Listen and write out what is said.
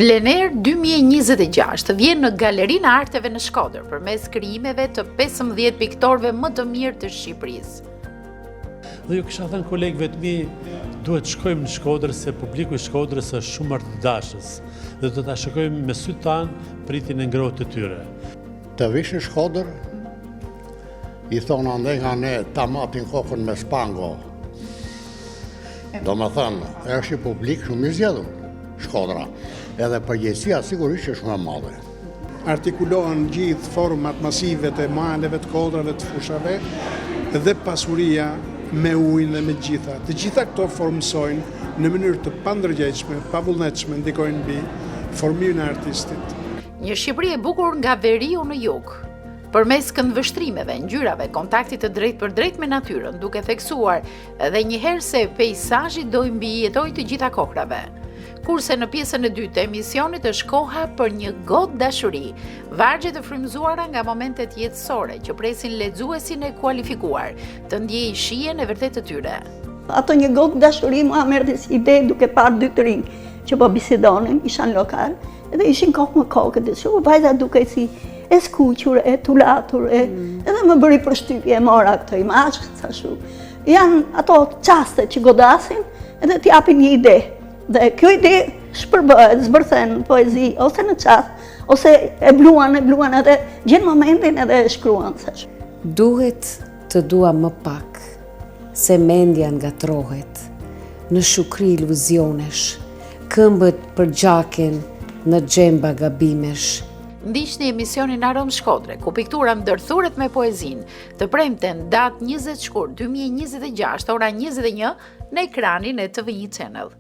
Plener 2026 vjen në Galerinë e Arteve në Shkodër përmes krijimeve të 15 piktorëve më të mirë të Shqipërisë. Dhe ju kisha thënë kolegëve të mi, duhet shkojmë në Shkodër se publiku i Shkodrës është shumë martëdashës dhe do ta shikojmë me sy tanë pritin e ngrohtë të tyre. Të vish në Shkodër, i thonë andaj nga ne ta matin kokën me spango. Do më thënë, është i publik shumë i zgjedhur, Shkodra, edhe përgjegjësia sigurisht është shumë e madhe. Artikulohen gjithë format masive të maleve, të kodrave, të fushave dhe pasuria me ujin dhe me gjitha. Të gjitha këto formsojnë në mënyrë të pandërgjegjshme, pavullnetshme, ndikojnë mbi formimin e artistit. Një Shqipëri e bukur nga veriu në jug, përmes këndvështrimeve, ngjyrave, kontaktit të drejtë për drejtë me natyrën, duke theksuar edhe njëherë se peizazhi do i mbijetojë të gjitha kohrave. Kurse në pjesën e dytë të emisionit është koha për një gotë dashuri, vargje të frymëzuara nga momentet jetësore që presin lexuesin e kualifikuar të ndjejë shijen e vërtetë të tyre. Ato një gotë dashuri mua merrte si ide duke parë dy të rinj që po bisedonin, ishan lokal, edhe ishin kokë me kokë, dhe shumë vajza dukej si e skuqur, e tulatur, edhe më bëri përshtypje, mora këto imazhe, thashu. Janë ato çaste që godasin edhe t'japin një ide. Dhe kjo ide shpërbëhet, zbërthen në poezi, ose në qast, ose e bluan edhe gjenë momentin edhe e shkruan. Duhet të dua më pak, se mendja ngatrohet, në shukri iluzionesh, këmbët për gjakin në xhemba gabimesh. Ndiqni emisionin Aromë Shkodre, ku piktura ndërthuret me poezinë, të premten datë 20 shkurt 2026, ora 21 në ekranin e TVI Channel.